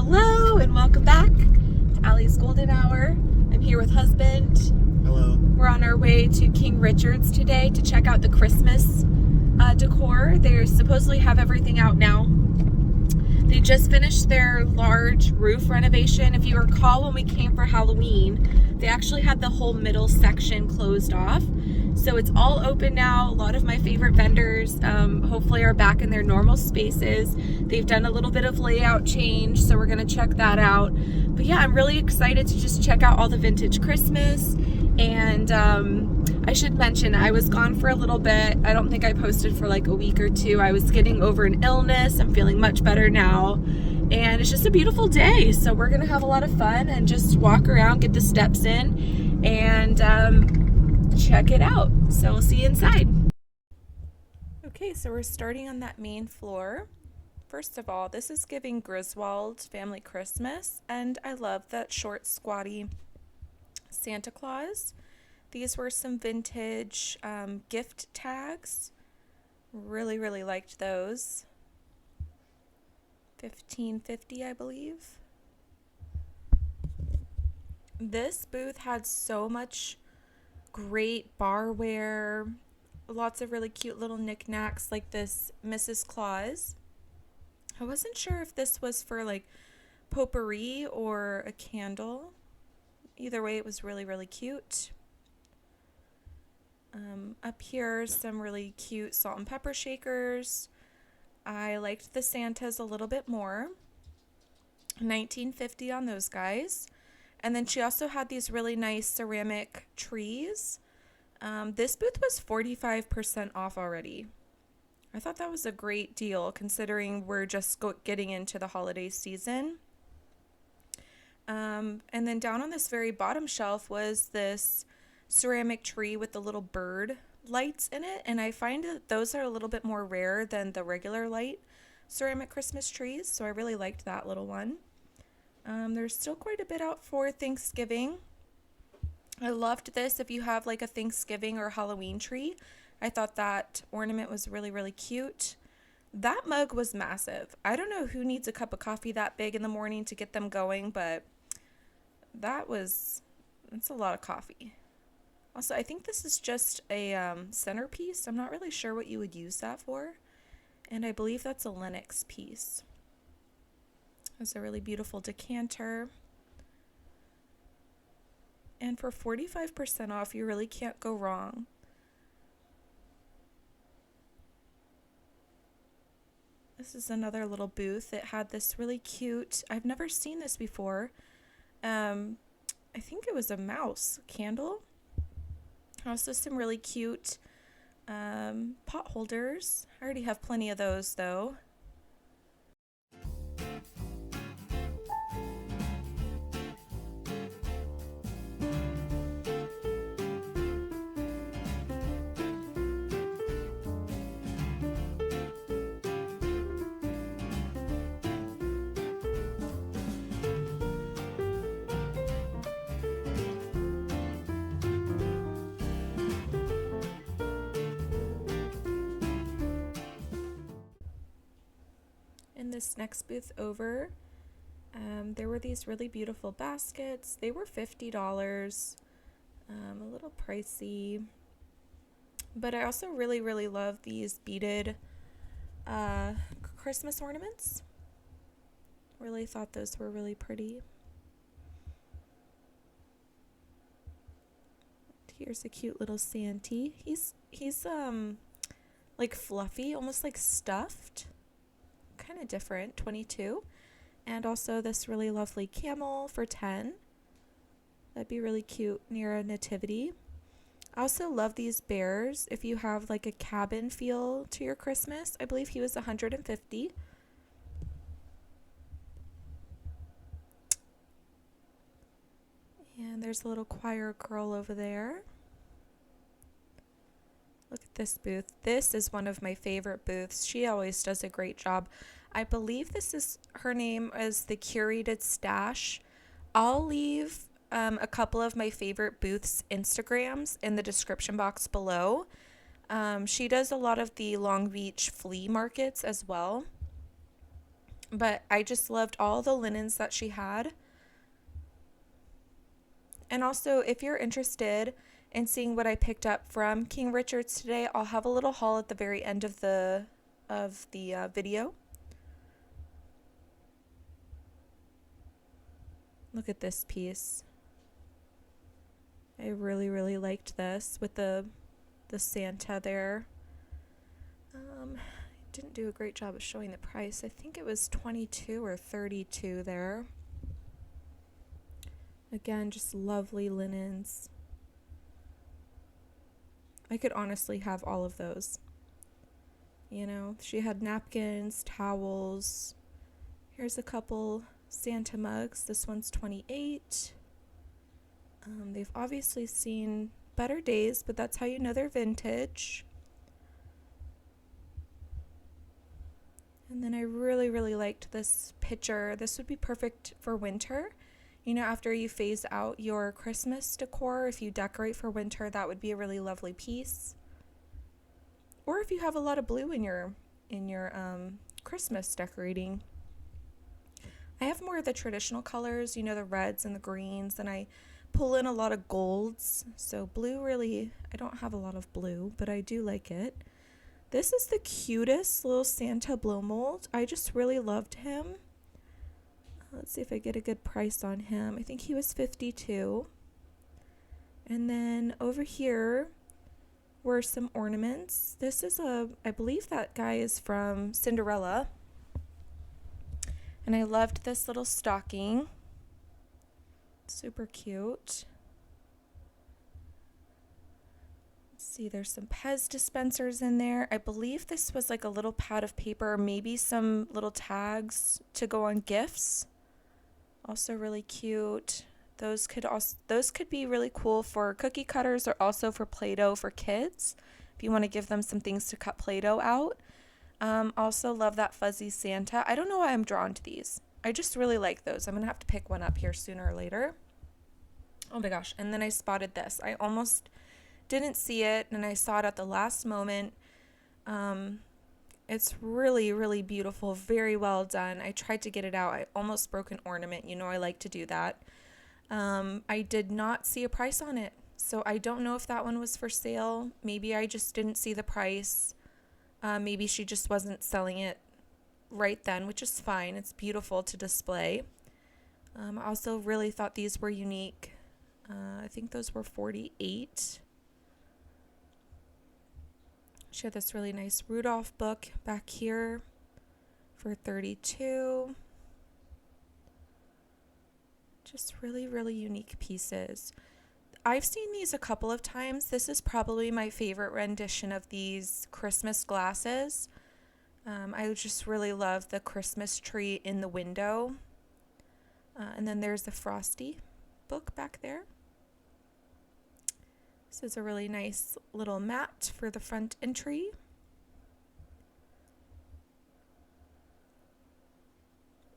Hello and welcome back to Allie's Golden Hour. I'm here with husband. Hello. We're on our way to King Richard's today to check out the Christmas decor. They supposedly have everything out now. They just finished their large roof renovation. If you recall, when we came for Halloween, they actually had the whole middle section closed off. So it's all open now. A lot of my favorite vendors hopefully are back in their normal spaces. They've done a little bit of layout change, so we're gonna check that out. But yeah, I'm really excited to just check out all the vintage Christmas. And I should mention, I was gone for a little bit. I don't think I posted for like a week or two. I was getting over an illness. I'm feeling much better now. And it's just a beautiful day. So we're gonna have a lot of fun and just walk around, get the steps in, and check it out. So we'll see you inside. Okay, so we're starting on that main floor. First of all, this is giving Griswold Family Christmas, and I love that short, squatty Santa Claus. These were some vintage gift tags. Really liked those. $15.50, I believe. This booth had so much great barware, lots of really cute little knickknacks like this Mrs. Claus. I wasn't sure if this was for like potpourri or a candle. Either way, it was really cute. Up here, some really cute salt and pepper shakers. I liked the Santas a little bit more. $19.50 on those guys. And then she also had these really nice ceramic trees. This booth was 45% off already. I thought that was a great deal considering we're just getting into the holiday season. And then down on this very bottom shelf was this ceramic tree with the little bird lights in it. And I find that those are a little bit more rare than the regular light ceramic Christmas trees. So I really liked that little one. There's still quite a bit out for Thanksgiving. I loved this if you have like a Thanksgiving or Halloween tree. I thought that ornament was really cute. That mug was massive. I don't know who needs a cup of coffee that big in the morning to get them going, but that's a lot of coffee. Also, I think this is just a centerpiece. I'm not really sure what you would use that for. And I believe that's a Lennox piece. It's a really beautiful decanter. And for 45% off, you really can't go wrong. This is another little booth. It had this really cute, I've never seen this before. I think it was a mouse candle. Also some really cute pot holders. I already have plenty of those though. In this next booth over, there were these really beautiful baskets. They were $50, a little pricey, but I also really love these beaded Christmas ornaments. Really thought those were really pretty. Here's a cute little Santy. He's like fluffy, almost like stuffed. Kind of different, 22. And also this really lovely camel for 10. That'd be really cute near a nativity. I also love these bears if you have like a cabin feel to your Christmas. I believe he was 150. And there's a little choir girl over there. Look at this booth. This is one of my favorite booths. She always does a great job. I believe this is, her name is the Curated Stash. I'll leave a couple of my favorite booths' Instagrams in the description box below. She does a lot of the Long Beach flea markets as well. But I just loved all the linens that she had. And also, if you're interested in seeing what I picked up from King Richard's today, I'll have a little haul at the very end of the video. Look at this piece. I really, really liked this with the Santa there. Didn't do a great job of showing the price. I think it was $22 or $32 there. Again, just lovely linens. I could honestly have all of those. You know, she had napkins, towels. Here's a couple Santa mugs. This one's $28. They've obviously seen better days, but that's how you know they're vintage. And then I really, really liked this pitcher. This would be perfect for winter. You know, after you phase out your Christmas decor, if you decorate for winter, that would be a really lovely piece. Or if you have a lot of blue in your Christmas decorating. I have more of the traditional colors, you know, the reds and the greens, and I pull in a lot of golds. So blue really, I don't have a lot of blue, but I do like it. This is the cutest little Santa blow mold. I just really loved him. Let's see if I get a good price on him. I think he was $52. And then over here were some ornaments. This is I believe that guy is from Cinderella. And I loved this little stocking. Super cute. See, there's some Pez dispensers in there. I believe this was like a little pad of paper, maybe some little tags to go on gifts. Also really cute. Those could be really cool for cookie cutters or also for Play-Doh for kids if you want to give them some things to cut Play-Doh out. Also love that fuzzy Santa. I don't know why I'm drawn to these. I just really like those. I'm gonna have to pick one up here sooner or later. Oh my gosh. And then I spotted this. I almost didn't see it and I saw it at the last moment. It's really, really beautiful, very well done. I tried to get it out. I almost broke an ornament. You know, I like to do that. I did not see a price on it, so I don't know if that one was for sale. Maybe I just didn't see the price. Maybe she just wasn't selling it right then, which is fine. It's beautiful to display. I also really thought these were unique. I think those were $48. She had this really nice Rudolph book back here for $32. Just really, really unique pieces. I've seen these a couple of times. This is probably my favorite rendition of these Christmas glasses. I just really love the Christmas tree in the window. And then there's the Frosty book back there. This is a really nice little mat for the front entry.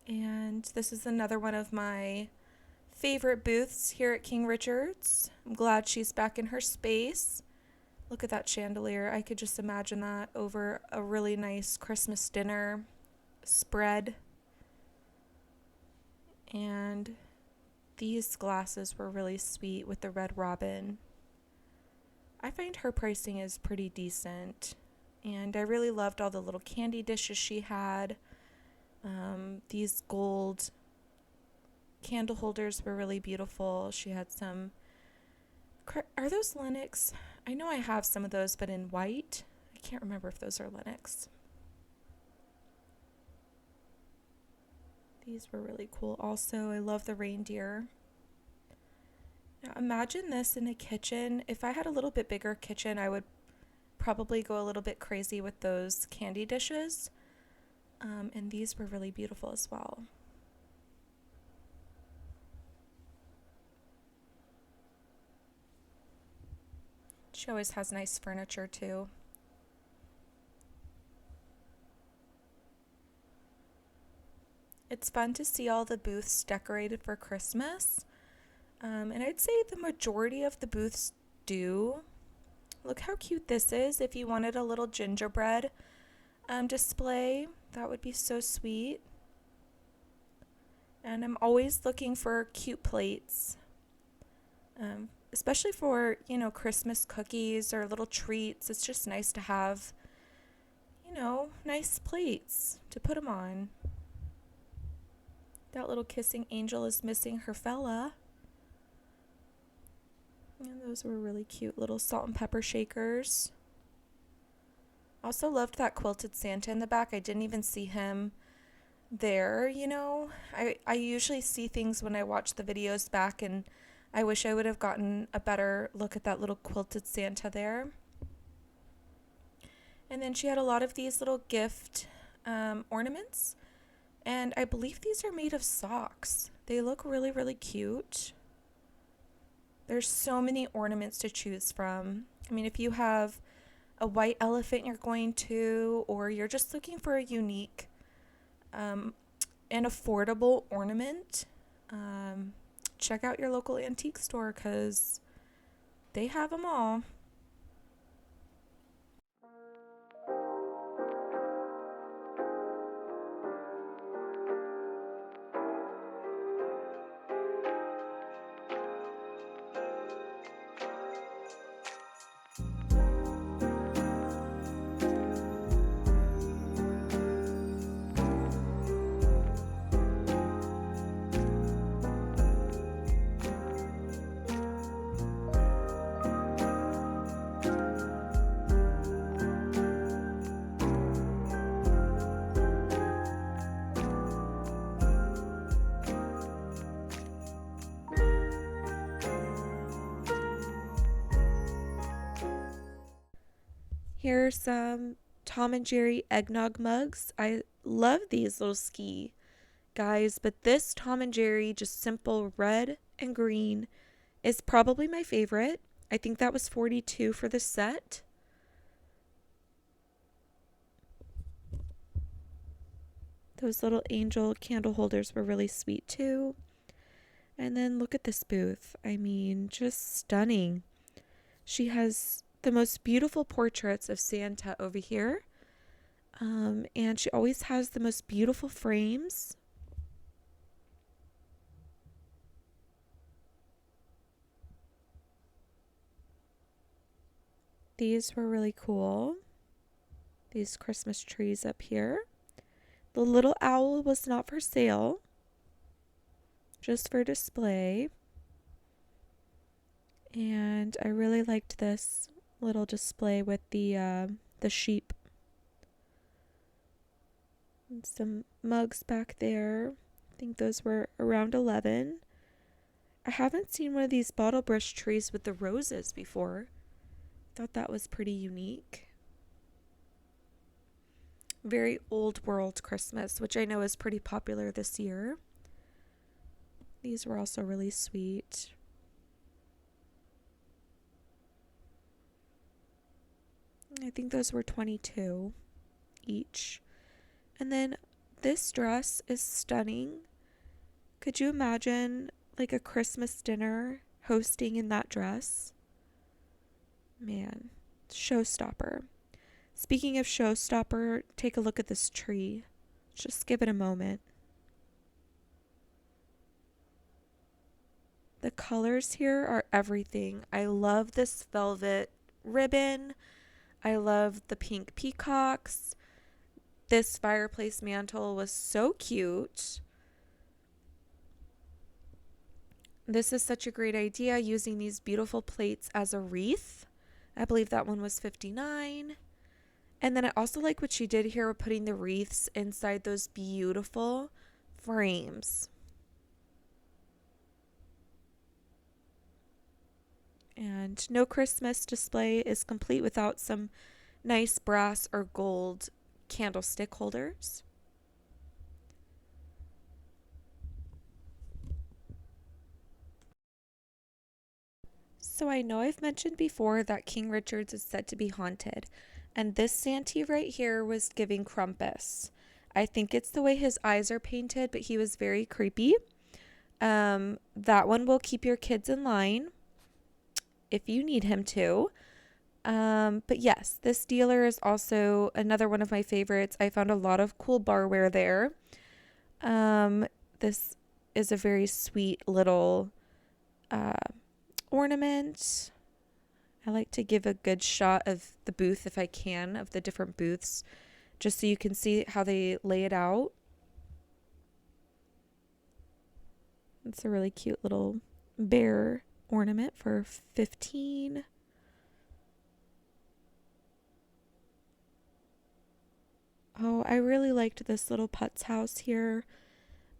And this is another one of my favorite booths here at King Richard's. I'm glad she's back in her space. Look at that chandelier. I could just imagine that over a really nice Christmas dinner spread. And these glasses were really sweet with the red robin. I find her pricing is pretty decent. And I really loved all the little candy dishes she had. These gold candle holders were really beautiful. She had some, are those Lenox? I know I have some of those, but in white. I can't remember if those are Lenox. These were really cool also. I love the reindeer. Now imagine this in a kitchen. If I had a little bit bigger kitchen, I would probably go a little bit crazy with those candy dishes. And these were really beautiful as well. She always has nice furniture too. It's fun to see all the booths decorated for Christmas. And I'd say the majority of the booths do. Look how cute this is. If you wanted a little gingerbread display, that would be so sweet. And I'm always looking for cute plates, especially for, you know, Christmas cookies or little treats. It's just nice to have, you know, nice plates to put them on. That little kissing angel is missing her fella. And those were really cute little salt and pepper shakers. Also loved that quilted Santa in the back. I didn't even see him there, you know. I usually see things when I watch the videos back, and I wish I would have gotten a better look at that little quilted Santa there. And then she had a lot of these little gift ornaments, and I believe these are made of socks. They look really, really cute. There's so many ornaments to choose from. I mean, if you have a white elephant you're going to, or you're just looking for a unique and affordable ornament, check out your local antique store because they have them all. Here's some Tom and Jerry eggnog mugs. I love these little ski guys, but this Tom and Jerry, just simple red and green, is probably my favorite. I think that was $42 for the set. Those little angel candle holders were really sweet too. And then look at this booth. I mean, just stunning. She has the most beautiful portraits of Santa over here. And she always has the most beautiful frames. These were really cool. These Christmas trees up here. The little owl was not for sale, just for display. And I really liked this little display with the sheep. And some mugs back there. I think those were around $11. I haven't seen one of these bottle brush trees with the roses before. Thought that was pretty unique. Very old world Christmas, which I know is pretty popular this year. These were also really sweet. I think those were $22 each. And then this dress is stunning. Could you imagine like a Christmas dinner hosting in that dress? Man, showstopper. Speaking of showstopper, take a look at this tree. Just give it a moment. The colors here are everything. I love this velvet ribbon. I love the pink peacocks. This fireplace mantle was so cute. This is such a great idea, using these beautiful plates as a wreath. I believe that one was $59. And then I also like what she did here with putting the wreaths inside those beautiful frames. And no Christmas display is complete without some nice brass or gold candlestick holders. So I know I've mentioned before that King Richard's is said to be haunted, and this Santee right here was giving Krampus. I think it's the way his eyes are painted, but he was very creepy. That one will keep your kids in line if you need him to. But yes, this dealer is also another one of my favorites. I found a lot of cool barware there. This is a very sweet little ornament. I like to give a good shot of the booth if I can, of the different booths, just so you can see how they lay it out. It's a really cute little bear ornament for $15. Oh, I really liked this little Putz house here.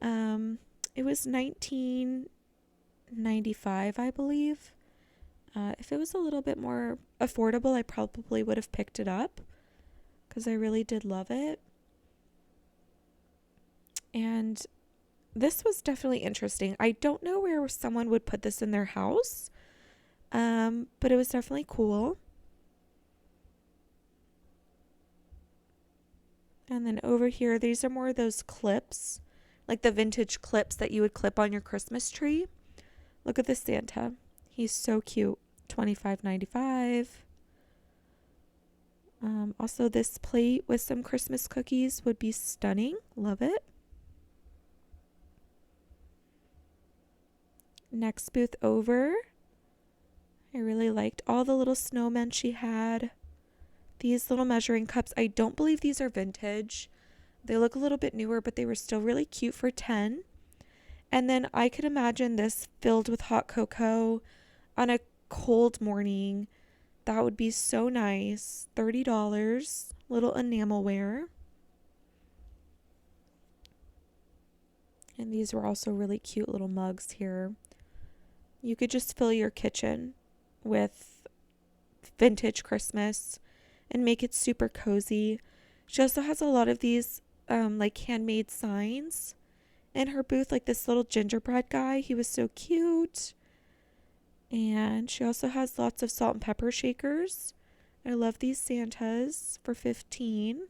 It was $19.95, I believe. If it was a little bit more affordable, I probably would have picked it up because I really did love it. And this was definitely interesting. I don't know where someone would put this in their house, but it was definitely cool. And then over here, these are more of those clips, like the vintage clips that you would clip on your Christmas tree. Look at this Santa. He's so cute. $25.95. Also, this plate with some Christmas cookies would be stunning. Love it. Next booth over. I really liked all the little snowmen she had. These little measuring cups, I don't believe these are vintage. They look a little bit newer, but they were still really cute for $10. And then I could imagine this filled with hot cocoa on a cold morning. That would be so nice. $30. Little enamelware. And these were also really cute little mugs here. You could just fill your kitchen with vintage Christmas and make it super cozy. She also has a lot of these like handmade signs in her booth, like this little gingerbread guy. He was so cute. And she also has lots of salt and pepper shakers. I love these Santas for $15.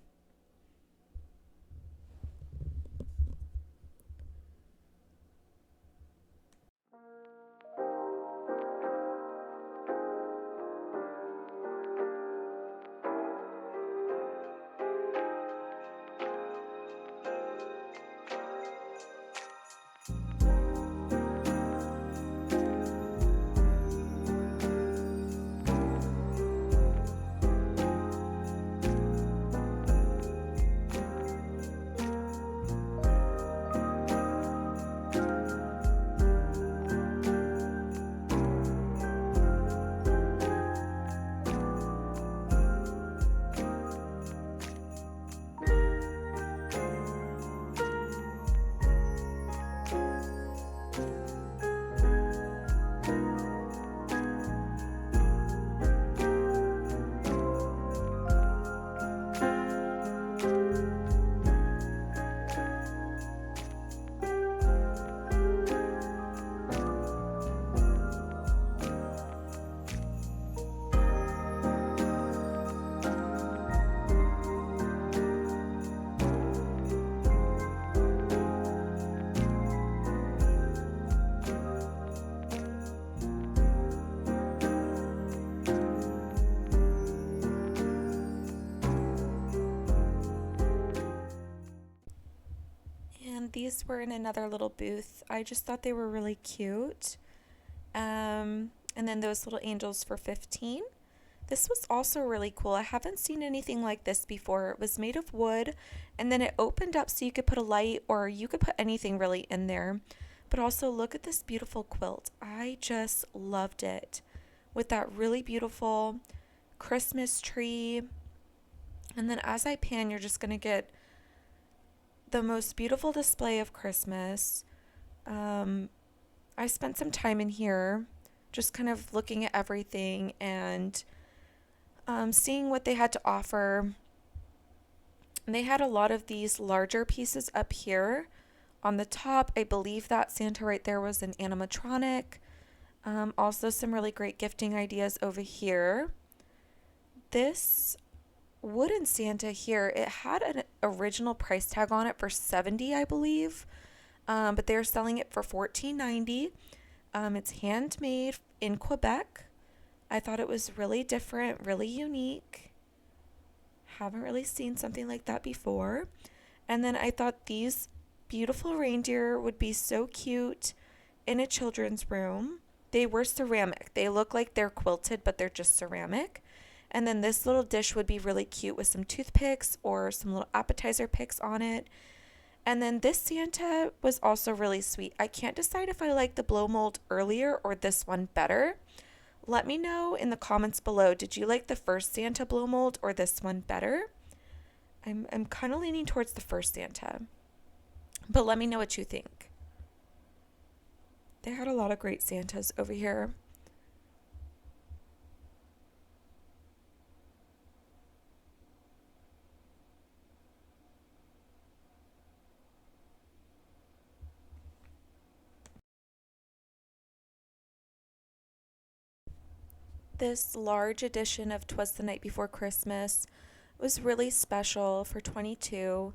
These were in another little booth. I just thought they were really cute. And then those little angels for $15. This was also really cool. I haven't seen anything like this before. It was made of wood, and then it opened up so you could put a light, or you could put anything really in there. But also look at this beautiful quilt. I just loved it. With that really beautiful Christmas tree. And then as I pan, you're just going to get the most beautiful display of Christmas. I spent some time in here just kind of looking at everything and seeing what they had to offer. And they had a lot of these larger pieces up here. On the top, I believe that Santa right there was an animatronic. Also some really great gifting ideas over here. This wooden Santa here, it had an original price tag on it for $70, I believe, but they're selling it for $14.90. It's handmade in Quebec. I thought it was really different, really unique. Haven't really seen something like that before. And then I thought these beautiful reindeer would be so cute in a children's room. They were ceramic. They look like they're quilted, but they're just ceramic. And then this little dish would be really cute with some toothpicks or some little appetizer picks on it. And then this Santa was also really sweet. I can't decide if I like the blow mold earlier or this one better. Let me know in the comments below. Did you like the first Santa blow mold or this one better? I'm kind of leaning towards the first Santa. But let me know what you think. They had a lot of great Santas over here. This large edition of 'Twas the Night Before Christmas was really special for 22.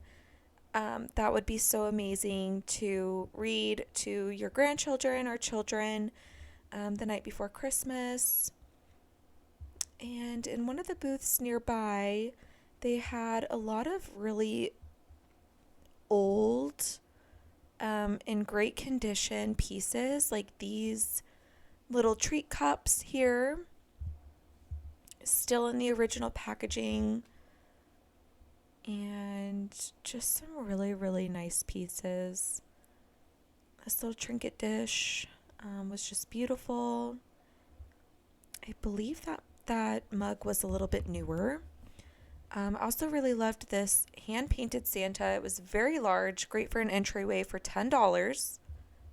That would be so amazing to read to your grandchildren or children the night before Christmas. And in one of the booths nearby, they had a lot of really old, in great condition pieces, like these little treat cups here, still in the original packaging, and just some really, really nice pieces. This little trinket dish was just beautiful. I believe that mug was a little bit newer. I also really loved this hand-painted Santa. It was very large, great for an entryway for $10.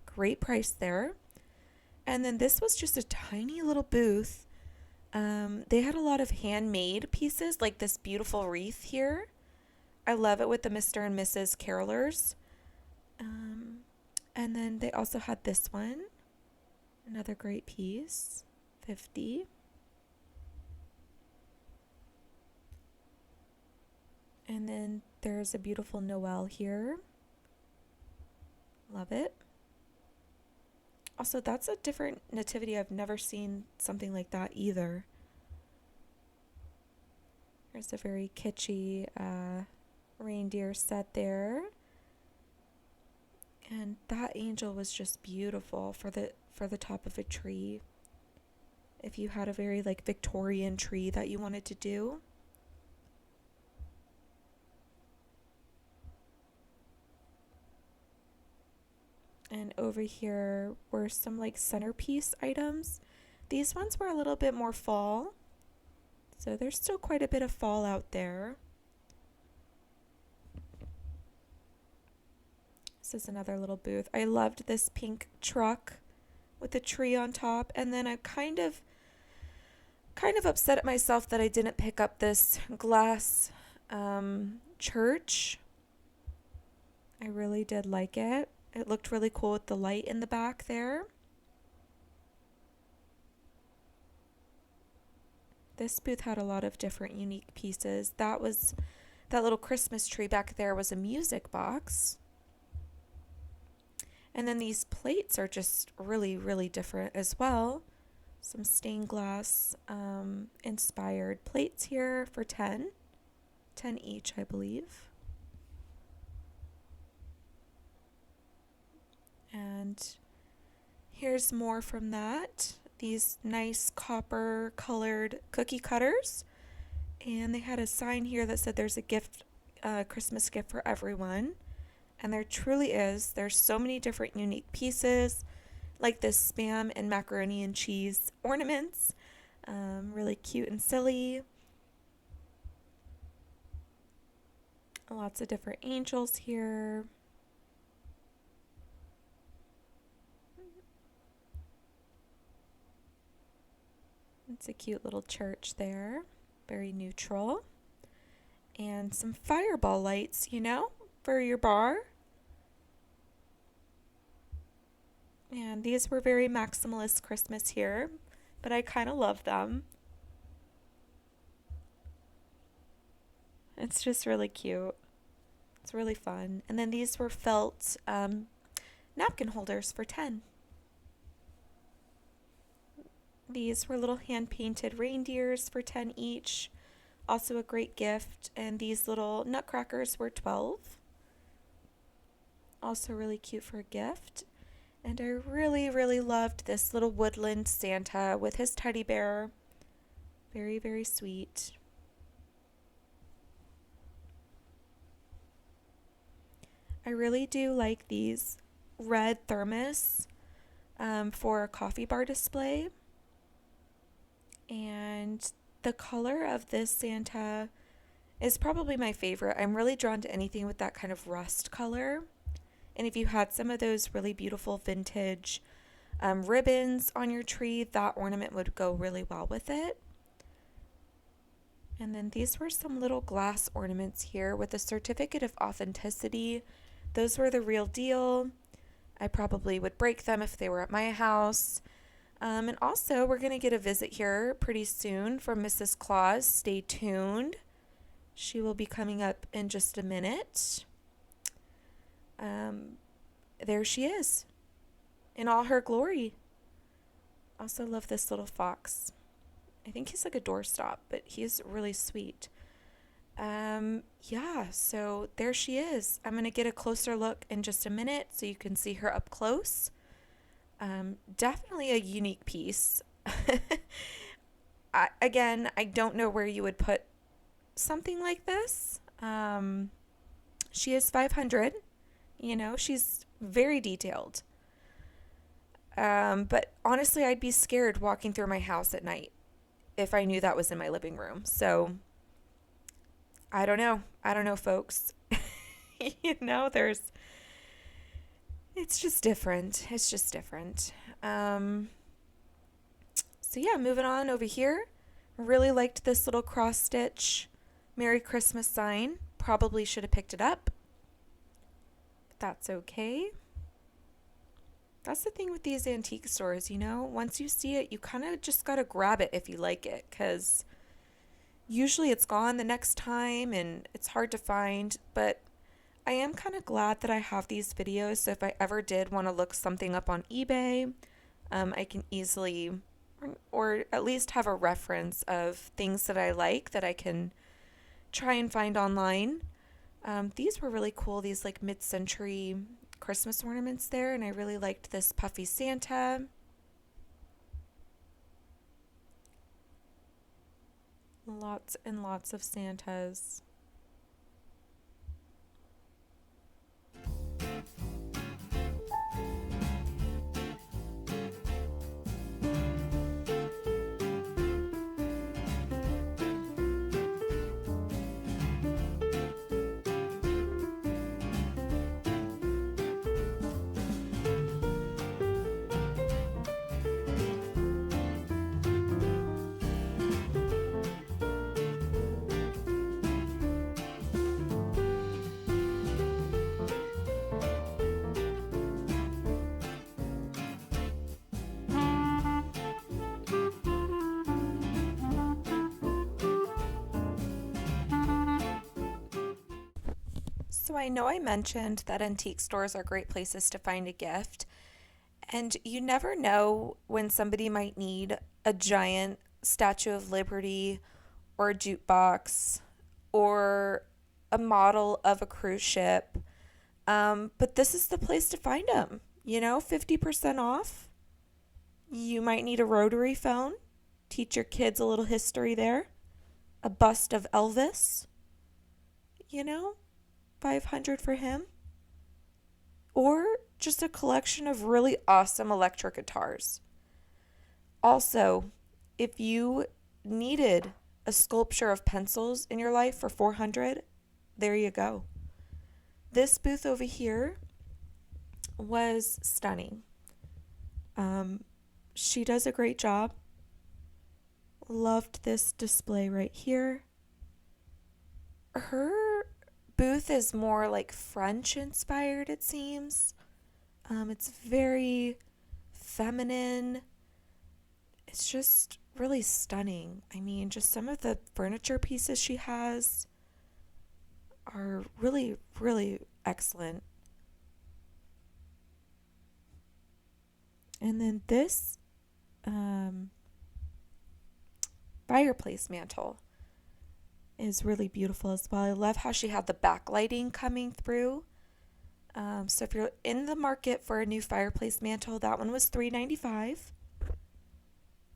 Great price there. And then this was just a tiny little booth. They had a lot of handmade pieces, like this beautiful wreath here. I love it with the Mr. and Mrs. Carolers. And then they also had this one. Another great piece. 50. And then there's a beautiful Noel here. Love it. Also, that's a different nativity. I've never seen something like that either. There's a very kitschy reindeer set there. And that angel was just beautiful for the top of a tree. If you had a very like Victorian tree that you wanted to do. And over here were some like centerpiece items. These ones were a little bit more fall. So there's still quite a bit of fall out there. This is another little booth. I loved this pink truck with a tree on top. And then I kind of upset at myself that I didn't pick up this glass church. I really did like it. It looked really cool with the light in the back there. This booth had a lot of different unique pieces. That little Christmas tree back there was a music box. And then these plates are just really, really different as well. Some stained glass inspired plates here for 10 each, I believe. And here's more from that. These nice copper colored cookie cutters. And they had a sign here that said there's a gift, Christmas gift for everyone. And there truly is. There's so many different unique pieces, like this Spam and macaroni and cheese ornaments. Really cute and silly. Lots of different angels here. It's a cute little church there. Very neutral. And some fireball lights, for your bar. And these were very maximalist Christmas here, but I kind of love them. It's just really cute. It's really fun. And then these were felt napkin holders for 10. These were little hand-painted reindeers for 10 each. Also a great gift. And these little nutcrackers were 12. Also really cute for a gift. And I really, really loved this little woodland Santa with his teddy bear. Very, very sweet. I really do like these red thermos for a coffee bar display. And the color of this Santa is probably my favorite. I'm really drawn to anything with that kind of rust color. And if you had some of those really beautiful vintage ribbons on your tree, that ornament would go really well with it. And then these were some little glass ornaments here with a certificate of authenticity. Those were the real deal. I probably would break them if they were at my house. And also, we're going to get a visit here pretty soon from Mrs. Claus. Stay tuned. She will be coming up in just a minute. There she is in all her glory. Also love this little fox. I think he's like a doorstop, but he's really sweet. Yeah, so there she is. I'm going to get a closer look in just a minute so you can see her up close. Definitely a unique piece. I don't know where you would put something like this. She is 500. She's very detailed. But honestly, I'd be scared walking through my house at night if I knew that was in my living room. So I don't know, folks. It's just different. So yeah, moving on over here. Really liked this little cross stitch Merry Christmas sign. Probably should have picked it up. But that's okay. That's the thing with these antique stores, once you see it, you kind of just got to grab it if you like it, because usually it's gone the next time and it's hard to find. But I am kind of glad that I have these videos, so if I ever did want to look something up on eBay, I can easily, or at least have a reference of things that I like that I can try and find online. These were really cool, these like mid-century Christmas ornaments there, and I really liked this puffy Santa. Lots and lots of Santas. So I know I mentioned that antique stores are great places to find a gift, and you never know when somebody might need a giant Statue of Liberty or a jukebox or a model of a cruise ship. But this is the place to find them. 50% off. You might need a rotary phone. Teach your kids a little history there. A bust of Elvis. 500 for him. Or just a collection of really awesome electric guitars. Also, if you needed a sculpture of pencils in your life for 400, there you go. This booth over here was stunning. She does a great job. Loved this display right here. Her booth is more like French inspired, it seems. It's very feminine. It's just really stunning. I mean, just some of the furniture pieces she has are really, really excellent. And then this fireplace mantle is really beautiful as well. I love how she had the backlighting coming through. So if you're in the market for a new fireplace mantle, that one was $3.95.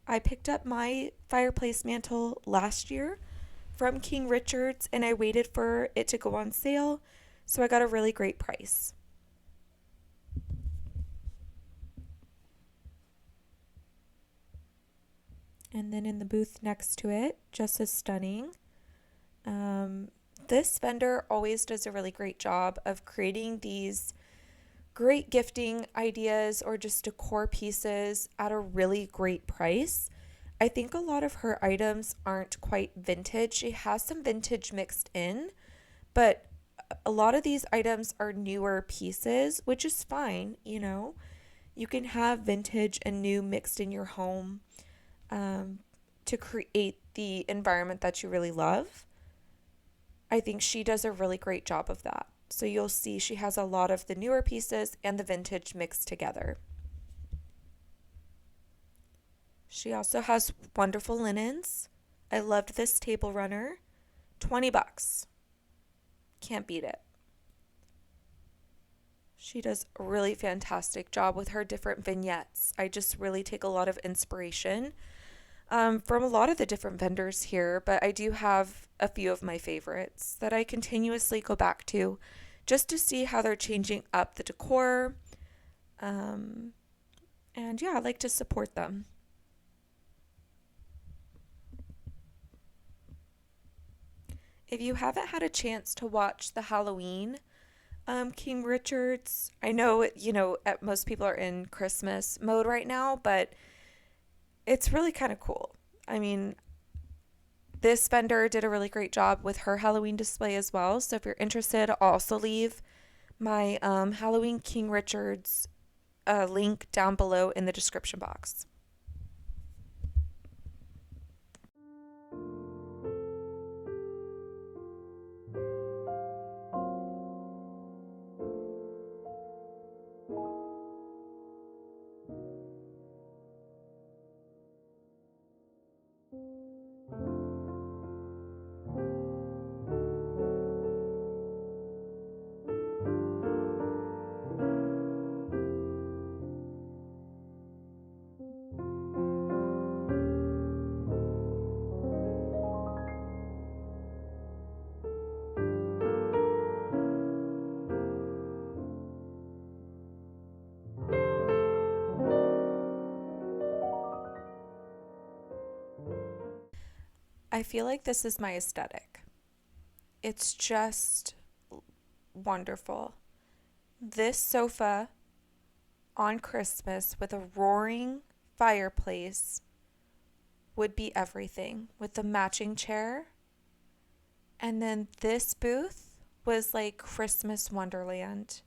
I picked up my fireplace mantle last year from King Richard's, and I waited for it to go on sale, so I got a really great price. And then in the booth next to it, just as stunning, this vendor always does a really great job of creating these great gifting ideas or just decor pieces at a really great price. I think a lot of her items aren't quite vintage. She has some vintage mixed in, but a lot of these items are newer pieces, which is fine, you know. You can have vintage and new mixed in your home to create the environment that you really love. I think she does a really great job of that. So you'll see she has a lot of the newer pieces and the vintage mixed together. She also has wonderful linens. I loved this table runner. $20. Can't beat it. She does a really fantastic job with her different vignettes. I just really take a lot of inspiration from a lot of the different vendors here, but I do have a few of my favorites that I continuously go back to just to see how they're changing up the decor. And yeah, I like to support them. If you haven't had a chance to watch the Halloween King Richard's, I know, most people are in Christmas mode right now, but it's really kind of cool. I mean, this vendor did a really great job with her Halloween display as well. So if you're interested, I'll also leave my Halloween King Richard's link down below in the description box. I feel like this is my aesthetic. It's just wonderful. This sofa on Christmas with a roaring fireplace would be everything, with the matching chair. And then this booth was like Christmas Wonderland.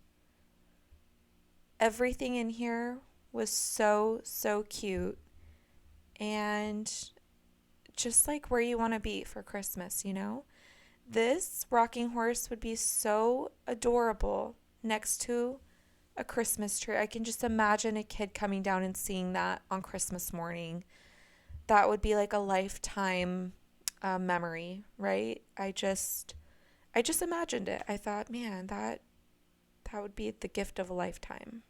Everything in here was so, so cute. And just like where you want to be for Christmas, you know? This rocking horse would be so adorable next to a Christmas tree. I can just imagine a kid coming down and seeing that on Christmas morning. That would be like a lifetime memory, right? I just imagined it. I thought, man, that would be the gift of a lifetime.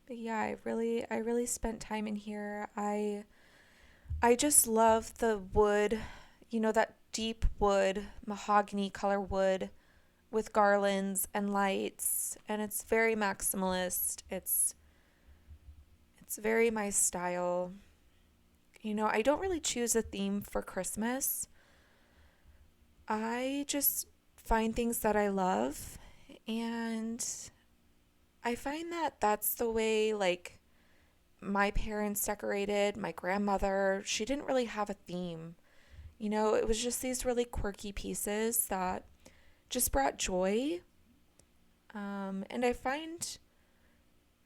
But yeah, I really spent time in here. I just love the wood, that deep wood, mahogany color wood with garlands and lights, and it's very maximalist. It's very my style. I don't really choose a theme for Christmas. I just find things that I love, and I find that that's the way, like, my parents decorated. My grandmother, she didn't really have a theme. It was just these really quirky pieces that just brought joy. And I find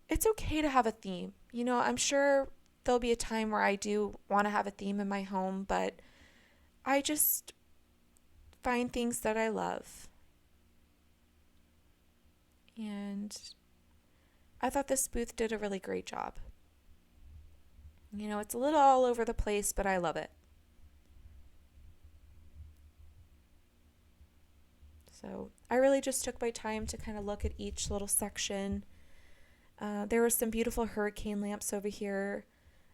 it's okay to have a theme. I'm sure there'll be a time where I do want to have a theme in my home, but I just find things that I love. And I thought this booth did a really great job. It's a little all over the place, but I love it. So I really just took my time to kind of look at each little section. There were some beautiful hurricane lamps over here.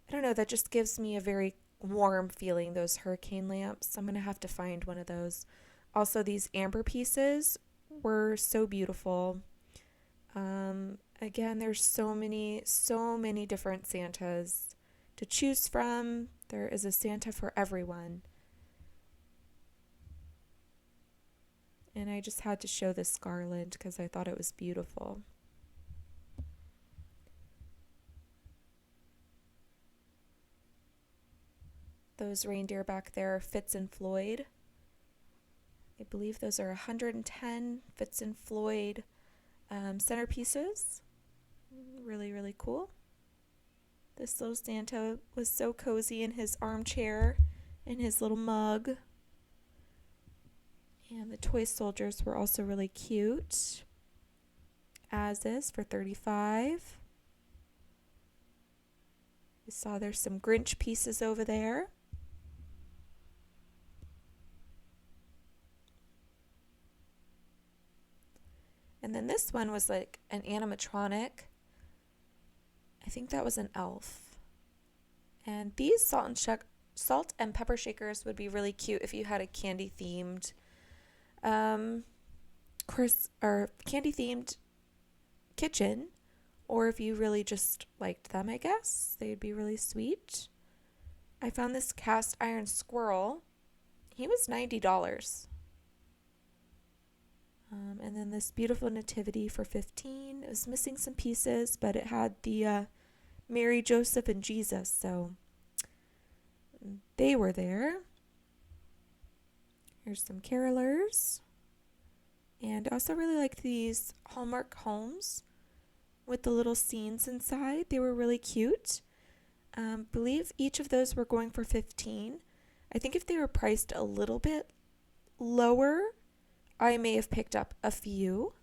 I don't know, that just gives me a very warm feeling, those hurricane lamps. I'm going to have to find one of those. Also, these amber pieces were so beautiful. Again, there's so many different Santas to choose from. There is a Santa for everyone. And I just had to show this garland because I thought it was beautiful. Those reindeer back there are Fitz and Floyd. I believe those are 110 Fitz and Floyd centerpieces. Really, really cool. This little Santa was so cozy in his armchair and his little mug. And the toy soldiers were also really cute. As is for $35. We saw there's some Grinch pieces over there. And then this one was like an animatronic. I think that was an elf. And these salt and pepper shakers would be really cute if you had a candy themed candy themed kitchen, or if you really just liked them, I guess. They'd be really sweet. I found this cast iron squirrel. He was $90. And then this beautiful nativity for $15. It was missing some pieces, but it had the Mary, Joseph, and Jesus, so they were there. Here's some carolers. And I also really liked these Hallmark homes with the little scenes inside. They were really cute. Believe each of those were going for $15. I think if they were priced a little bit lower, I may have picked up a few.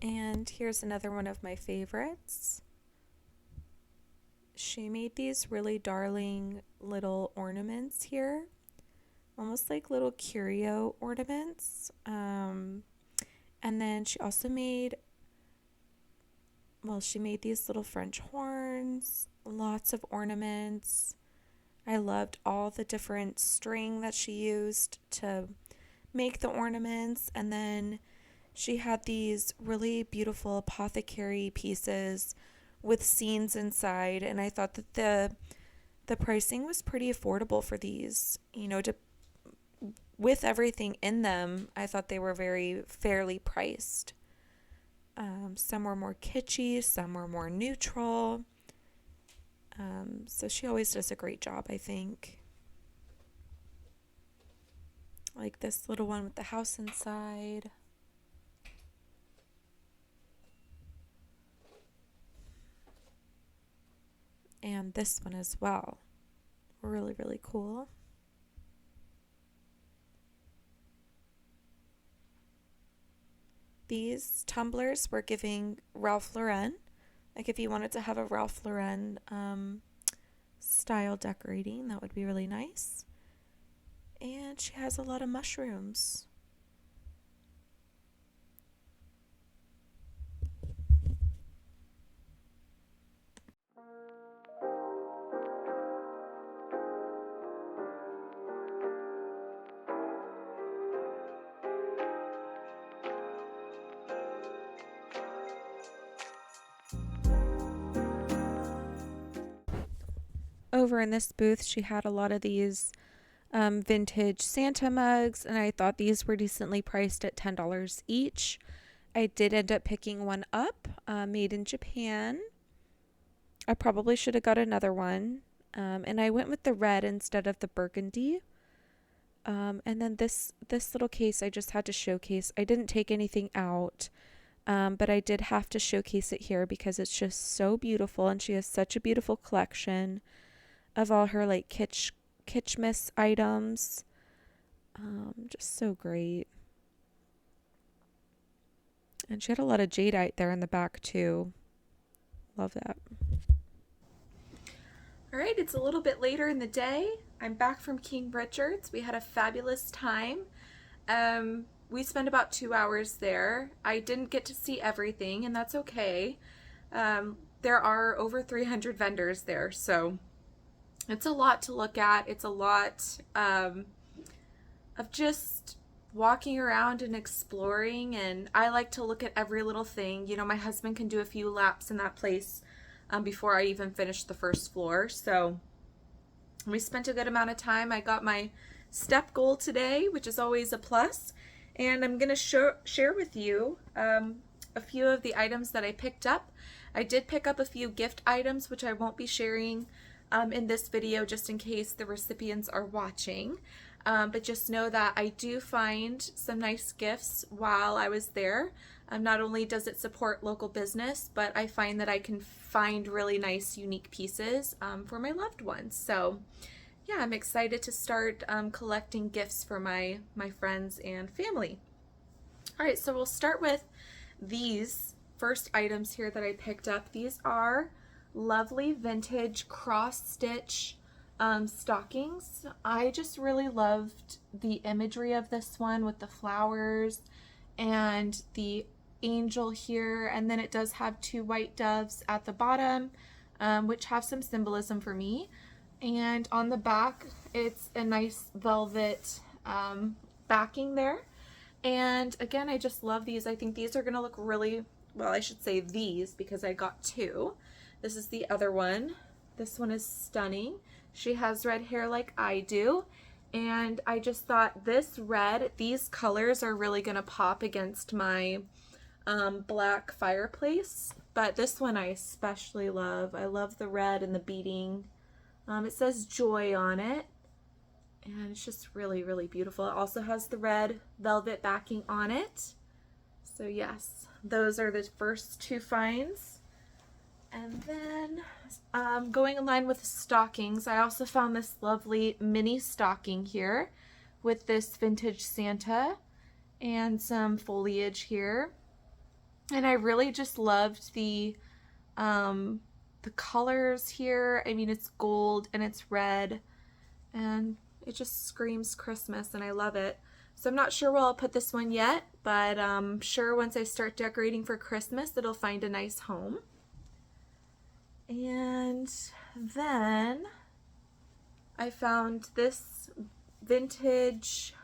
And here's another one of my favorites. She made these really darling little ornaments here, almost like little curio ornaments. And then she also made these little French horns, lots of ornaments. I loved all the different string that she used to make the ornaments. And then she had these really beautiful apothecary pieces with scenes inside, and I thought that the pricing was pretty affordable for these. With everything in them, I thought they were very fairly priced. Some were more kitschy, some were more neutral. So she always does a great job, I think. Like this little one with the house inside. and this one as well. Really, really cool. These tumblers were giving Ralph Lauren. Like if you wanted to have a Ralph Lauren style decorating, that would be really nice. And she has a lot of mushrooms. Over in this booth, she had a lot of these vintage Santa mugs, and I thought these were decently priced at $10 each. I did end up picking one up, made in Japan. I probably should have got another one, and I went with the red instead of the burgundy. And then this little case I just had to showcase. I didn't take anything out, but I did have to showcase it here because it's just so beautiful, and she has such a beautiful collection of all her like kitschmas items. Just so great. And she had a lot of jadeite there in the back too. Love that. All right, it's a little bit later in the day. I'm back from King Richard's. We had a fabulous time. We spent about 2 hours there. I didn't get to see everything, and that's okay. There are over 300 vendors there, so it's a lot to look at. It's a lot of just walking around and exploring, and I like to look at every little thing. You know, my husband can do a few laps in that place before I even finish the first floor, so we spent a good amount of time. I got my step goal today, which is always a plus, and I'm going to share with you a few of the items that I picked up. I did pick up a few gift items, which I won't be sharing in this video just in case the recipients are watching. But just know that I do find some nice gifts while I was there. Not only does it support local business, but I find that I can find really nice, unique pieces for my loved ones. So yeah, I'm excited to start collecting gifts for my friends and family. All right, so we'll start with these first items here that I picked up. These are lovely vintage cross-stitch stockings. I just really loved the imagery of this one with the flowers and the angel here, and then it does have 2 white doves at the bottom, which have some symbolism for me. And on the back, it's a nice velvet backing there. And again, I just love these. I think these are gonna look really well. I should say these because I got 2. This is the other one. This one is stunning. She has red hair like I do, and I just thought this red, these colors are really gonna pop against my black fireplace, but this one I especially love. I love the red and the beading. It says joy on it, and it's just really, really beautiful. It also has the red velvet backing on it. So yes, those are the first 2 finds. And then going in line with the stockings, I also found this lovely mini stocking here with this vintage Santa and some foliage here. And I really just loved the colors here. I mean, it's gold and it's red, and it just screams Christmas, and I love it. So I'm not sure where I'll put this one yet, but I'm sure once I start decorating for Christmas, it'll find a nice home. And then I found this vintage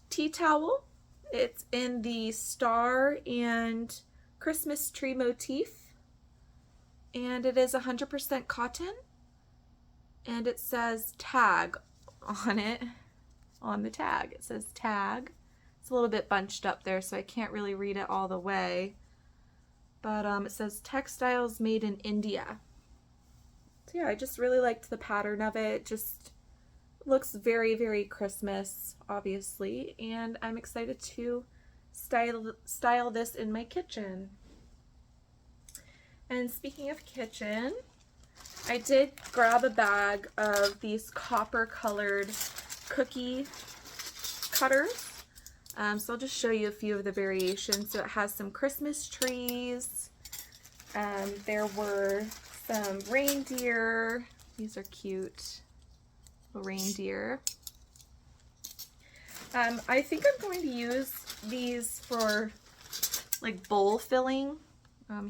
tea towel. It's in the star and Christmas tree motif, and it is 100% cotton, and it says tag on it. On the tag it says tag. It's a little bit bunched up there, so I can't really read it all the way. But it says textiles made in India. So yeah, I just really liked the pattern of it. Just looks very, very Christmas, obviously, and I'm excited to style this in my kitchen. And speaking of kitchen, I did grab a bag of these copper colored cookie cutters. So I'll just show you a few of the variations. So it has some Christmas trees. There were some reindeer. These are cute little reindeer. I think I'm going to use these for like bowl filling.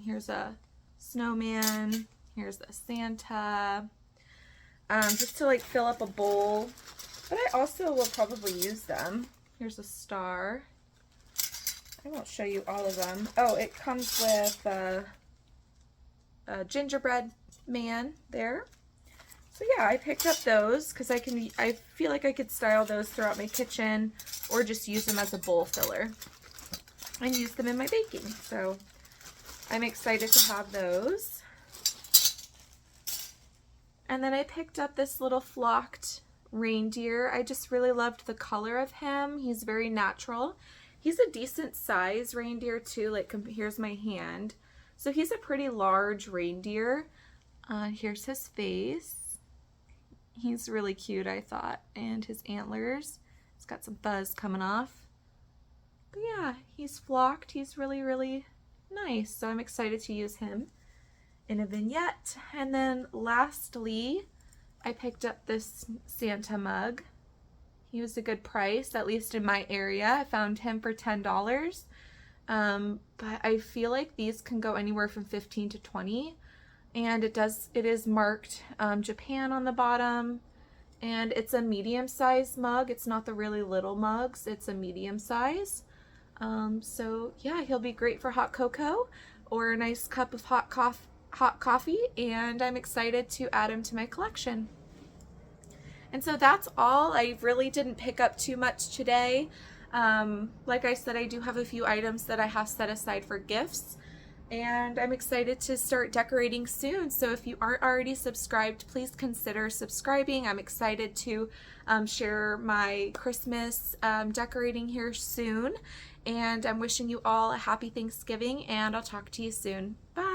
Here's a snowman. Here's a Santa. Just to like fill up a bowl. But I also will probably use them. Here's a star. I won't show you all of them. Oh, it comes with a gingerbread man there. So yeah, I picked up those because I feel like I could style those throughout my kitchen or just use them as a bowl filler and use them in my baking. So I'm excited to have those. And then I picked up this little flocked reindeer. I just really loved the color of him. He's very natural. He's a decent size reindeer too, like here's my hand. So he's a pretty large reindeer. Here's his face. He's really cute, I thought. And his antlers. He's got some fuzz coming off. But yeah, he's flocked. He's really, really nice. So I'm excited to use him in a vignette. And then lastly, I picked up this Santa mug. He was a good price, at least in my area. I found him for $10. But I feel like these can go anywhere from 15 to 20. And it is marked Japan on the bottom. And it's a medium-sized mug. It's not the really little mugs. It's a medium size. So yeah, he'll be great for hot cocoa or a nice cup of hot coffee, and I'm excited to add him to my collection. And so that's all. I really didn't pick up too much today. Like I said, I do have a few items that I have set aside for gifts, and I'm excited to start decorating soon. So if you aren't already subscribed, please consider subscribing. I'm excited to share my Christmas decorating here soon, and I'm wishing you all a happy Thanksgiving, and I'll talk to you soon. Bye.